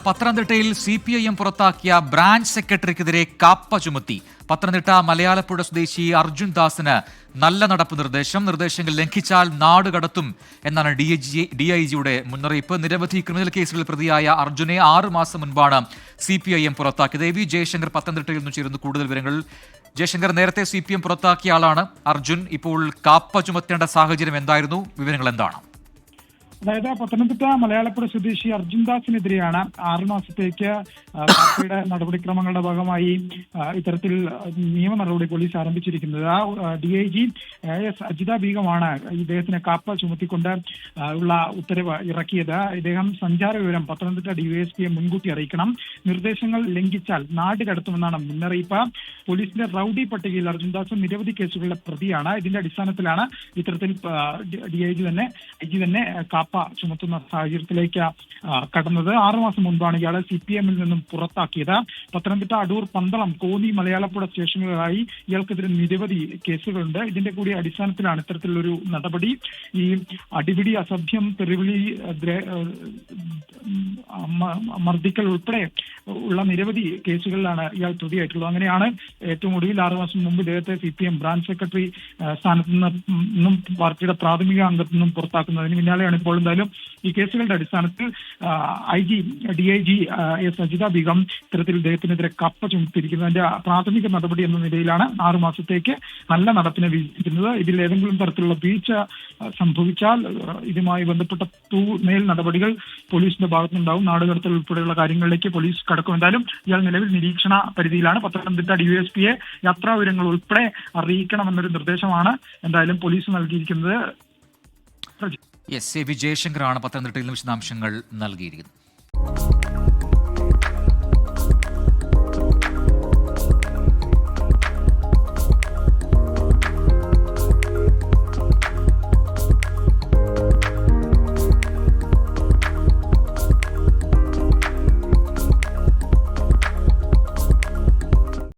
പത്തനംതിട്ടയിൽ CPIM പുറത്താക്കിയ branch സെക്രട്ടറിക്കെതിരെ KAAPA ചുമത്തി. പത്തനംതിട്ട മലയാലപ്പുഴ സ്വദേശി അർജുൻ ദാസിന് നല്ല നടപ്പ് നിർദ്ദേശങ്ങൾ ലംഘിച്ചാൽ നാട് കടത്തും എന്നാണ് DIGയുടെ മുന്നറിയിപ്പ്. നിരവധി ക്രിമിനൽ കേസുകളിൽ പ്രതിയായ അർജുനെ 6 മാസം മുൻപാണ് CPIM പുറത്താക്കിയത്. AV ജയശങ്കർ പത്തനംതിട്ടയിൽ നിന്ന് ചേരുന്നു കൂടുതൽ വിവരങ്ങൾ. ജയശങ്കർ, നേരത്തെ CPM പുറത്താക്കിയ ആളാണ് അർജുൻ. ഇപ്പോൾ കാപ്പ ചുമത്തേണ്ട സാഹചര്യം എന്തായിരുന്നു? വിവരങ്ങൾ എന്താണ്? അതായത് പത്തനംതിട്ട മലയാളപ്പുഴ സ്വദേശി അർജുൻ ദാസിനെതിരെയാണ് 6 മാസത്തേക്ക് പാർട്ടിയുടെ നടപടിക്രമങ്ങളുടെ ഭാഗമായി ഇത്തരത്തിൽ നിയമ നടപടി പോലീസ് ആരംഭിച്ചിരിക്കുന്നത്. DIG AS അജിത ബീഗമാണ് ഇദ്ദേഹത്തിന് കാപ്പ ചുമത്തിക്കൊണ്ട് ഉള്ള ഉത്തരവ് ഇറക്കിയത്. ഇദ്ദേഹം സഞ്ചാര വിവരം പത്തനംതിട്ട DYSPയെ മുൻകൂട്ടി അറിയിക്കണം, നിർദ്ദേശങ്ങൾ ലംഘിച്ചാൽ നാട് കടത്തുമെന്നാണ് മുന്നറിയിപ്പ്. പോലീസിന്റെ റൌഡി പട്ടികയിൽ അർജുൻ ദാസ് നിരവധി കേസുകളിലെ പ്രതിയാണ്. ഇതിന്റെ അടിസ്ഥാനത്തിലാണ് ഇത്തരത്തിൽ DIG തന്നെ കാപ്പ ചുമത്തുന്ന സാഹചര്യത്തിലേക്ക് കടന്നത്. 6 മാസം മുൻപാണ് ഇയാളെ CPM നിന്നും പുറത്താക്കിയത്. പത്തനംതിട്ട, അടൂർ, പന്തളം, കോന്നി, മലയാളപ്പുഴ സ്റ്റേഷനുകളായി ഇയാൾക്കെതിരെ നിരവധി കേസുകളുണ്ട്. ഇതിന്റെ കൂടി അടിസ്ഥാനത്തിലാണ് ഇത്തരത്തിലൊരു നടപടി. ഈ അടിപിടി, അസഭ്യം, തെറിവിളി, മർദ്ദിക്കൽ ഉൾപ്പെടെ ഉള്ള നിരവധി കേസുകളിലാണ് ഇയാൾ പ്രതിയായിട്ടുള്ളത്. അങ്ങനെയാണ് ഏറ്റവും ഒടുവിൽ 6 മാസം മുമ്പ് ഇദ്ദേഹത്തെ CPM ബ്രാഞ്ച് സെക്രട്ടറി സ്ഥാനത്ത് നിന്നും പാർട്ടിയുടെ പ്രാഥമിക അംഗത്തു നിന്നും പുറത്താക്കുന്നതിന് പിന്നാലെയാണ് ഇപ്പോൾ എന്തായാലും ഈ കേസുകളുടെ അടിസ്ഥാനത്തിൽ DIG AS അജിത ബീഗം ഇത്തരത്തിൽ ഇദ്ദേഹത്തിനെതിരെ കപ്പ ചുമത്തിയിരിക്കുന്നതിന്റെ പ്രാഥമിക നടപടി എന്ന നിലയിലാണ് 6 മാസത്തേക്ക് നല്ല നടപ്പിനെ വീക്ഷിക്കുന്നത്. ഇതിൽ ഏതെങ്കിലും തരത്തിലുള്ള വീഴ്ച സംഭവിച്ചാൽ ഇതുമായി ബന്ധപ്പെട്ട മേൽ നടപടികൾ പോലീസിന്റെ ഭാഗത്തുനിന്നുണ്ടാവും. നാടുകടത്തൽ ഉൾപ്പെടെയുള്ള കാര്യങ്ങളിലേക്ക് പോലീസ് കടക്കും. എന്തായാലും ഇയാൾ നിലവിൽ നിരീക്ഷണ പരിധിയിലാണ്. പത്തനംതിട്ട DYSPയെ യാത്രാ വിവരങ്ങൾ ഉൾപ്പെടെ അറിയിക്കണമെന്നൊരു നിർദ്ദേശമാണ് എന്തായാലും പോലീസ് നൽകിയിരിക്കുന്നത്. AV ജയശങ്കറാണ് പത്തനംതിട്ടയിൽ വിശദാംശങ്ങൾ നൽകിയിരിക്കുന്നത്.